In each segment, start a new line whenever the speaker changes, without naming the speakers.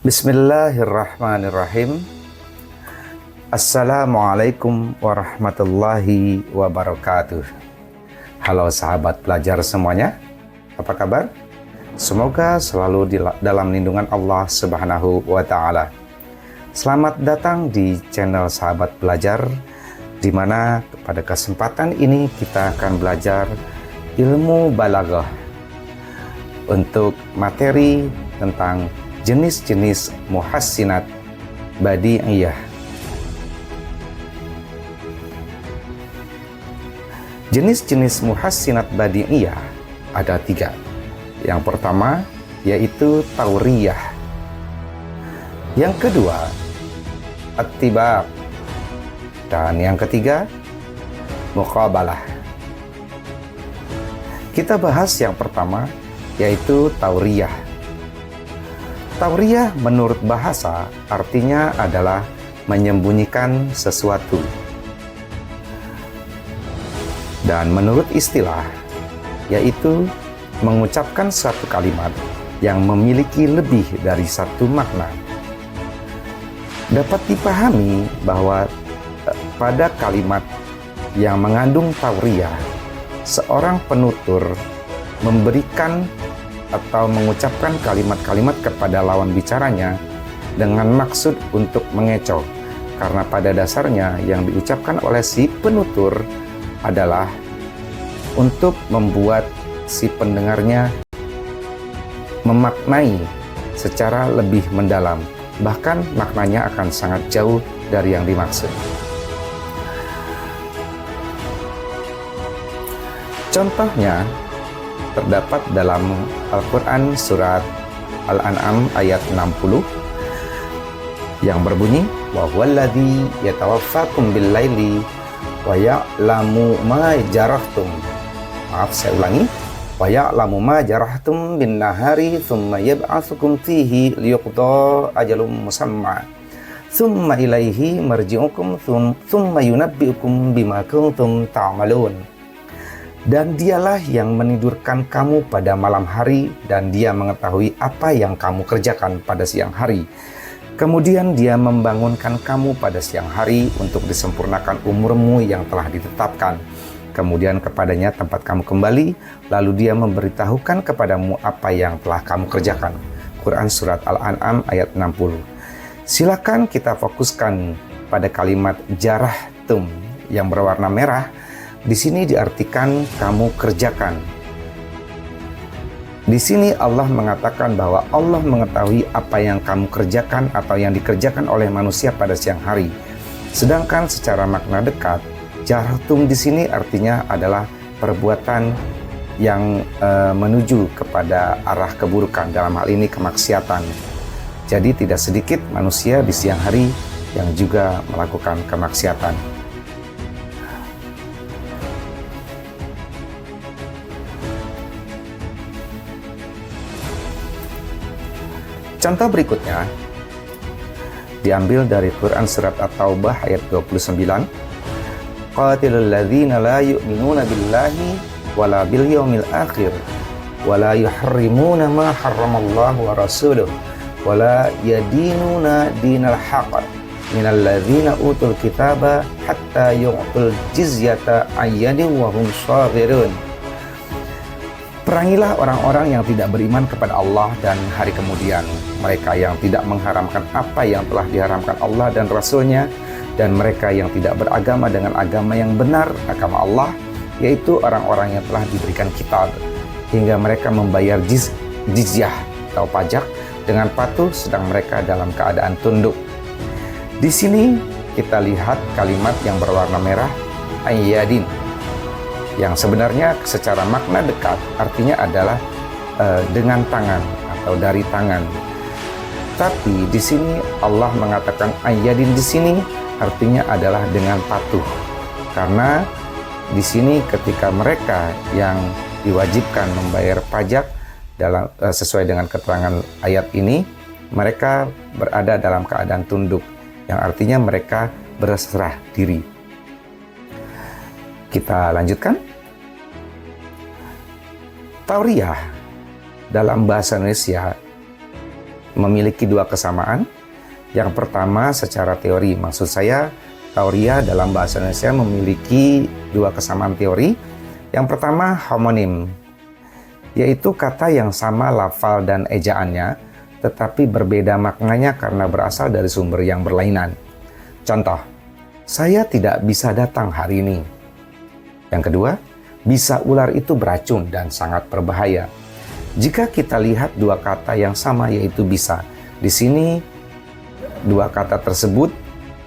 Bismillahirrahmanirrahim. Assalamualaikum warahmatullahi wabarakatuh. Halo sahabat pelajar semuanya, apa kabar? Semoga selalu dalam lindungan Allah Subhanahu wa Ta'ala. Selamat datang di channel Sahabat Belajar, di mana pada kesempatan ini kita akan belajar ilmu balaghah untuk materi tentang jenis-jenis muhassinat badi'iyah. Jenis-jenis muhassinat badi'iyah ada 3. Yang pertama yaitu tauriyah. Yang kedua attibaq. Dan yang ketiga muqabalah. Kita bahas yang pertama yaitu tauriyah. Tauriyah menurut bahasa artinya adalah menyembunyikan sesuatu. Dan menurut istilah yaitu mengucapkan suatu kalimat yang memiliki lebih dari satu makna. Dapat dipahami bahwa pada kalimat yang mengandung tauriyah, seorang penutur memberikan atau mengucapkan kalimat-kalimat kepada lawan bicaranya dengan maksud untuk mengecoh, karena pada dasarnya yang diucapkan oleh si penutur adalah untuk membuat si pendengarnya memaknai secara lebih mendalam, bahkan maknanya akan sangat jauh dari yang dimaksud. Contohnya terdapat dalam Al-Quran surat Al-An'am ayat 60 yang berbunyi wa huwallazi yatawaffakum bil-laili wa ya'lamu ma jarahtum. Maaf, saya ulangi. Wa ya'lamu ma jarahtum bin-nahari thumma yab'atsukum fihi liyuqda ajalum musamma thumma ilaihi marji'ukum thumma yunabbi'ukum bima kuntum ta'malun. Dan dialah yang menidurkan kamu pada malam hari, dan dia mengetahui apa yang kamu kerjakan pada siang hari. Kemudian dia membangunkan kamu pada siang hari untuk disempurnakan umurmu yang telah ditetapkan. Kemudian kepadanya tempat kamu kembali, lalu dia memberitahukan kepadamu apa yang telah kamu kerjakan. Quran Surat Al-An'am ayat 60. Silakan kita fokuskan pada kalimat jarahtum yang berwarna merah. Di sini diartikan kamu kerjakan. Di sini Allah mengatakan bahwa Allah mengetahui apa yang kamu kerjakan atau yang dikerjakan oleh manusia pada siang hari. Sedangkan secara makna dekat, jarahtum di sini artinya adalah perbuatan yang menuju kepada arah keburukan, dalam hal ini kemaksiatan. Jadi tidak sedikit manusia di siang hari yang juga melakukan kemaksiatan. Contoh berikutnya diambil dari Quran Surat At-Taubah ayat 29. Qatilul ladzina la yu'minuna billahi wala bil yaumil akhir wala yuharrimuna ma harramallahu wa rasuluhu wala yadinuna dinal haqq minal ladzina utul kitaba hatta yu'tul jizyata ayyadin wa hum shaghirun. Perangilah orang-orang yang tidak beriman kepada Allah dan hari kemudian, mereka yang tidak mengharamkan apa yang telah diharamkan Allah dan Rasul-Nya, dan mereka yang tidak beragama dengan agama yang benar, agama Allah, yaitu orang-orang yang telah diberikan kitab, hingga mereka membayar jizyah atau pajak dengan patuh sedang mereka dalam keadaan tunduk. Di sini kita lihat kalimat yang berwarna merah, ayyadin, yang sebenarnya secara makna dekat artinya adalah dengan tangan atau dari tangan. Tapi di sini Allah mengatakan ayyadin di sini artinya adalah dengan patuh. Karena di sini ketika mereka yang diwajibkan membayar pajak dalam sesuai dengan keterangan ayat ini, mereka berada dalam keadaan tunduk, yang artinya mereka berserah diri. Kita lanjutkan. Tauriyah dalam bahasa Indonesia memiliki dua kesamaan. Yang pertama secara teori, maksud saya tauria dalam bahasa Indonesia memiliki dua kesamaan teori. Yang pertama homonim, yaitu kata yang sama lafal dan ejaannya, tetapi berbeda maknanya karena berasal dari sumber yang berlainan. Contoh, saya tidak bisa datang hari ini. Yang kedua, bisa ular itu beracun dan sangat berbahaya. Jika kita lihat dua kata yang sama yaitu bisa, di sini dua kata tersebut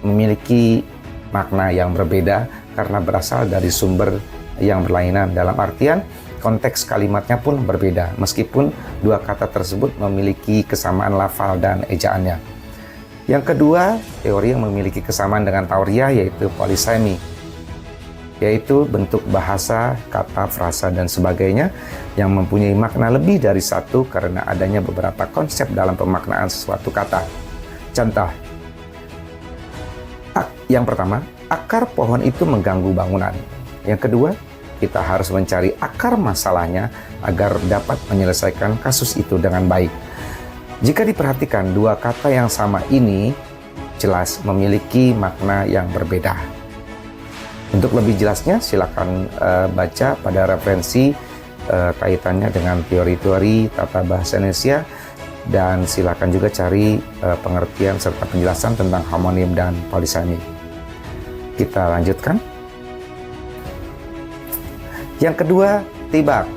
memiliki makna yang berbeda karena berasal dari sumber yang berlainan. Dalam artian konteks kalimatnya pun berbeda meskipun dua kata tersebut memiliki kesamaan lafal dan ejaannya. Yang kedua, teori yang memiliki kesamaan dengan tauria yaitu polisemi, yaitu bentuk bahasa, kata, frasa, dan sebagainya yang mempunyai makna lebih dari satu karena adanya beberapa konsep dalam pemaknaan sesuatu kata. Contoh, yang pertama, akar pohon itu mengganggu bangunan. Yang kedua, kita harus mencari akar masalahnya agar dapat menyelesaikan kasus itu dengan baik. Jika diperhatikan, dua kata yang sama ini jelas memiliki makna yang berbeda. Untuk lebih jelasnya, silakan baca pada referensi kaitannya dengan teori-teori tata bahasa Indonesia, dan silakan juga cari pengertian serta penjelasan tentang homonim dan polisemi. Kita lanjutkan. Yang kedua, tibak.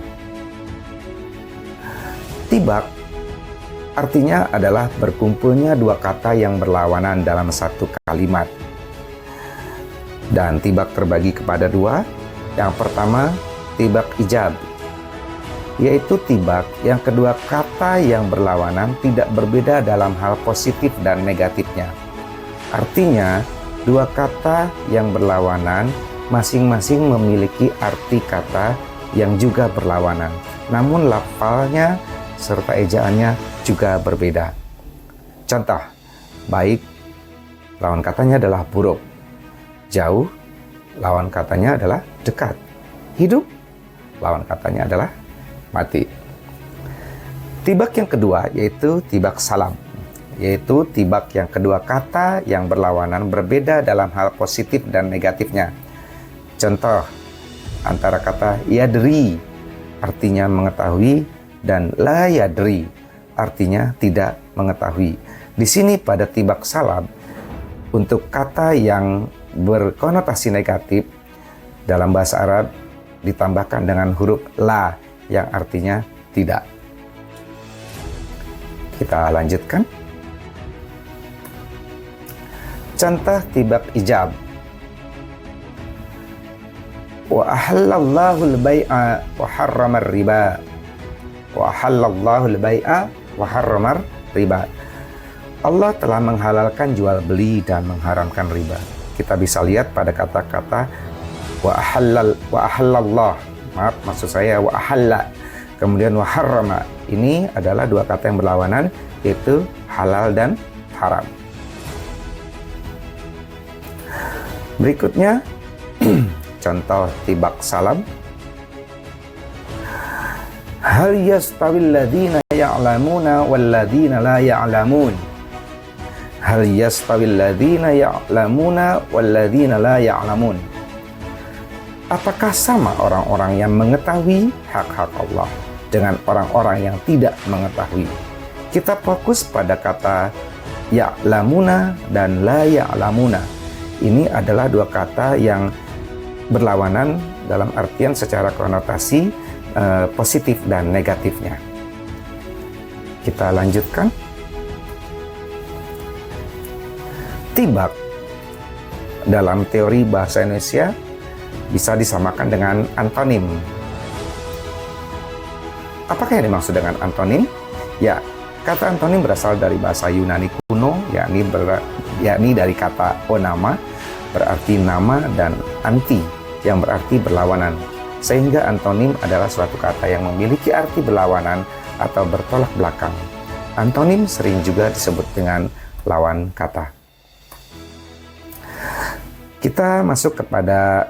Tibak artinya adalah berkumpulnya dua kata yang berlawanan dalam satu kalimat. Dan tibak terbagi kepada dua. Yang pertama, tibak ijab, yaitu tibak yang kedua kata yang berlawanan tidak berbeda dalam hal positif dan negatifnya. Artinya, dua kata yang berlawanan masing-masing memiliki arti kata yang juga berlawanan, namun lafalnya serta ejaannya juga berbeda. Contoh, baik, lawan katanya adalah buruk. Jauh, lawan katanya adalah dekat. Hidup, lawan katanya adalah mati. Tibak yang kedua yaitu tibak salam, yaitu tibak yang kedua kata yang berlawanan berbeda dalam hal positif dan negatifnya. Contoh, antara kata yadri artinya mengetahui dan la yadri artinya tidak mengetahui. Di sini pada tibak salam, untuk kata yang berkonotasi negatif dalam bahasa Arab ditambahkan dengan huruf la yang artinya tidak. Kita lanjutkan. Contoh tibak ijab. Wa ahallallahu al-bai'a wa harrama riba. Wa ahallallahu al-bai'a wa harrama riba. Allah telah menghalalkan jual beli dan mengharamkan riba. Kita bisa lihat pada kata-kata wa ahallallah, maaf maksud saya wa ahalla, kemudian wa harrama. Ini adalah dua kata yang berlawanan, yaitu halal dan haram. Berikutnya contoh tibak salam. Hal yastawil ladzina ya'lamuna wal ladzina la ya'lamun. Hal yastawil ladzina ya'lamuna wal ladzina la ya'lamun. Apakah sama orang-orang yang mengetahui hak-hak Allah dengan orang-orang yang tidak mengetahui? Kita fokus pada kata ya'lamuna dan la ya'lamuna. Ini adalah dua kata yang berlawanan dalam artian secara konotasi positif dan negatifnya. Kita lanjutkan. Tibak dalam teori bahasa Indonesia bisa disamakan dengan antonim. Apakah yang dimaksud dengan antonim? Ya, kata antonim berasal dari bahasa Yunani kuno, yakni dari kata onama, berarti nama, dan anti, yang berarti berlawanan. Sehingga antonim adalah suatu kata yang memiliki arti berlawanan atau bertolak belakang. Antonim sering juga disebut dengan lawan kata. Kita masuk kepada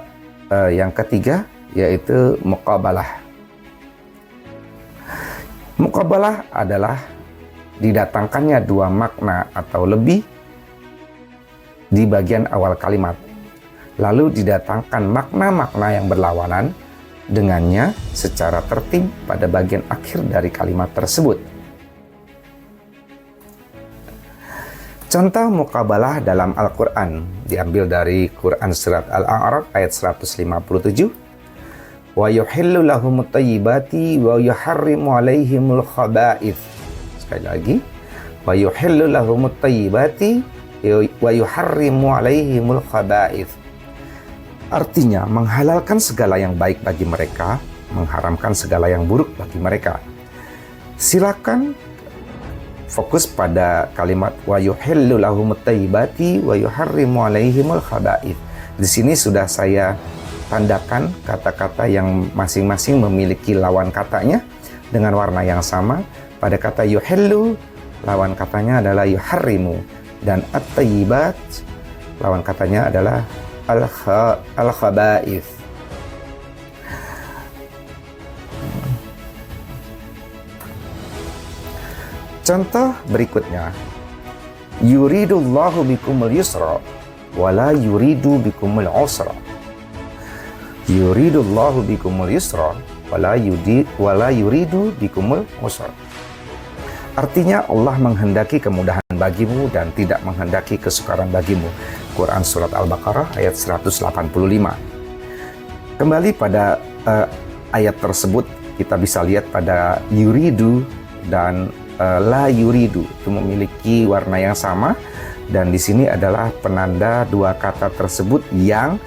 yang ketiga, yaitu muqabalah. Muqabalah adalah didatangkannya dua makna atau lebih di bagian awal kalimat, lalu didatangkan makna-makna yang berlawanan dengannya secara tertib pada bagian akhir dari kalimat tersebut. Contoh muqabalah dalam Al-Quran diambil dari Quran Surat Al-A'raf ayat 157. Wa yuhillu lahumut thayyibati wa yuharrimu alaihimul khaba'ith. Sekali lagi. Wa yuhillu lahumut thayyibati wa yuharrimu alaihimul khaba'ith. Artinya menghalalkan segala yang baik bagi mereka, mengharamkan segala yang buruk bagi mereka. Silakan fokus pada kalimat wa yuhillu lahumut thayyibati wa yuharrimu alaihimul khaba'ith. Di sini sudah saya tandakan kata-kata yang masing-masing memiliki lawan katanya dengan warna yang sama. Pada kata yuhillu, lawan katanya adalah yuharrimu, dan at-thayyibat lawan katanya adalah al-khaba'ith. Contoh berikutnya, yuridullahu bikumul yusra wala yuridu bikumul usra. Yuridullahu bikumul yusra wala yuridu bikumul usra. Artinya Allah menghendaki kemudahan bagimu dan tidak menghendaki kesukaran bagimu. Quran Surat Al-Baqarah ayat 185. Kembali pada ayat tersebut, kita bisa lihat pada yuridu dan la yuridu itu memiliki warna yang sama, dan di sini adalah penanda dua kata tersebut yang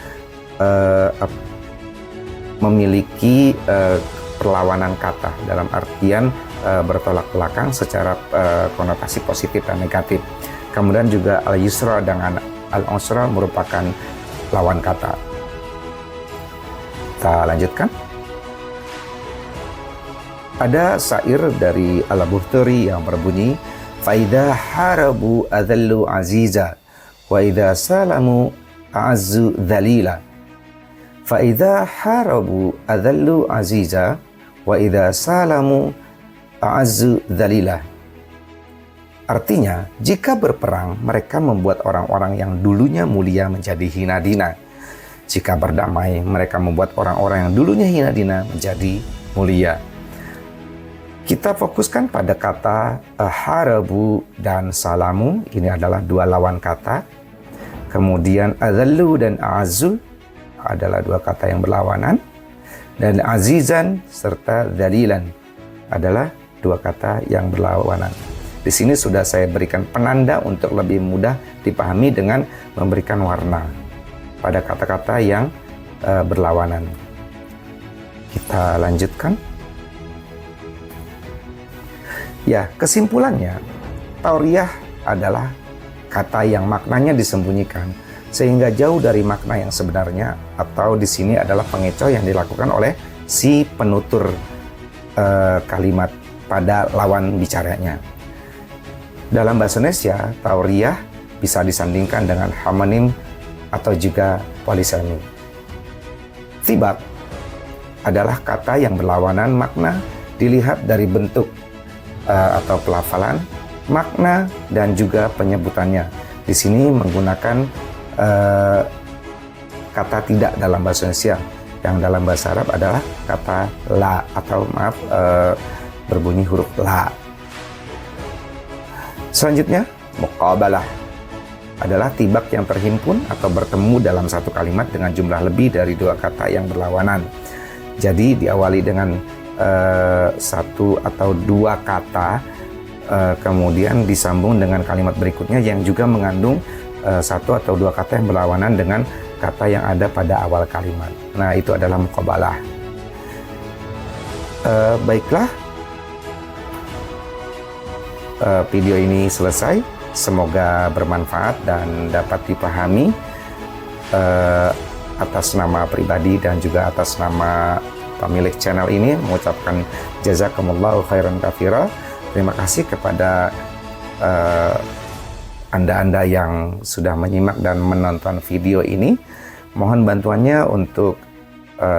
memiliki perlawanan kata dalam artian bertolak belakang secara konotasi positif dan negatif. Kemudian juga al-yusra dengan al-usra merupakan lawan kata. Kita lanjutkan. Ada syair dari Al-Buhturi yang berbunyi, "Faidha harabu adhallu aziza, wa idha salamu a'azzu dhalila." Faidha harabu adhallu aziza, wa idha salamu a'azzu dhalila. Artinya, jika berperang, mereka membuat orang-orang yang dulunya mulia menjadi hina dina. Jika berdamai, mereka membuat orang-orang yang dulunya hina dina menjadi mulia. Kita fokuskan pada kata harabu dan salamu. Ini adalah dua lawan kata. Kemudian adhallu dan a'azzu adalah dua kata yang berlawanan. Dan azizan serta dhalilan adalah dua kata yang berlawanan. Di sini sudah saya berikan penanda untuk lebih mudah dipahami dengan memberikan warna pada kata-kata yang berlawanan. Kita lanjutkan. Ya, kesimpulannya, tauriyah adalah kata yang maknanya disembunyikan sehingga jauh dari makna yang sebenarnya, atau di sini adalah pengecoh yang dilakukan oleh si penutur kalimat pada lawan bicaranya. Dalam bahasa Indonesia, tauriyah bisa disandingkan dengan homonim atau juga polisemi. Tibak adalah kata yang berlawanan makna dilihat dari bentuk atau pelafalan, makna, dan juga penyebutannya. Di sini menggunakan kata tidak dalam bahasa Indonesia, yang dalam bahasa Arab adalah kata la atau berbunyi huruf la. Selanjutnya, muqabalah adalah tibak yang terhimpun atau bertemu dalam satu kalimat dengan jumlah lebih dari dua kata yang berlawanan. Jadi diawali dengan satu atau dua kata, kemudian disambung dengan kalimat berikutnya yang juga mengandung satu atau dua kata yang berlawanan dengan kata yang ada pada awal kalimat. Nah, itu adalah muqabalah. Baiklah, video ini selesai. Semoga bermanfaat dan dapat dipahami. Atas nama pribadi dan juga atas nama pemilik channel ini mengucapkan jazakumullahu khairan katsira. Terima kasih kepada Anda-Anda yang sudah menyimak dan menonton video ini. Mohon bantuannya untuk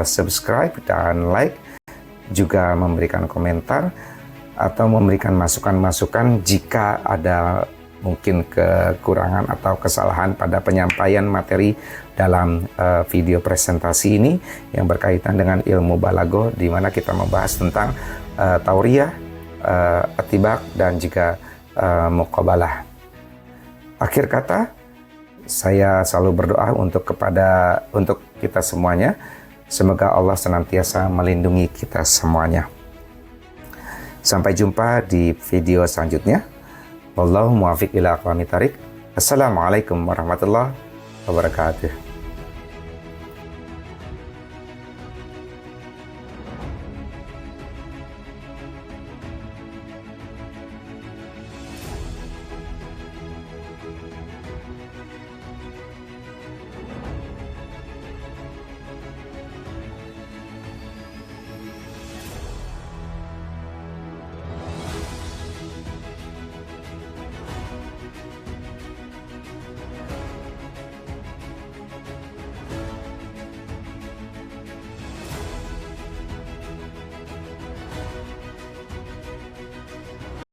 subscribe dan like, juga memberikan komentar atau memberikan masukan-masukan jika ada mungkin kekurangan atau kesalahan pada penyampaian materi dalam video presentasi ini yang berkaitan dengan ilmu balaghah, di mana kita membahas tentang tauriyah, atibaq, dan juga muqabalah. Akhir kata, saya selalu berdoa untuk kita semuanya. Semoga Allah senantiasa melindungi kita semuanya. Sampai jumpa di video selanjutnya. Wallahu muwaffiq ila aqwamit thoriq. Assalamualaikum warahmatullahi wabarakatuh.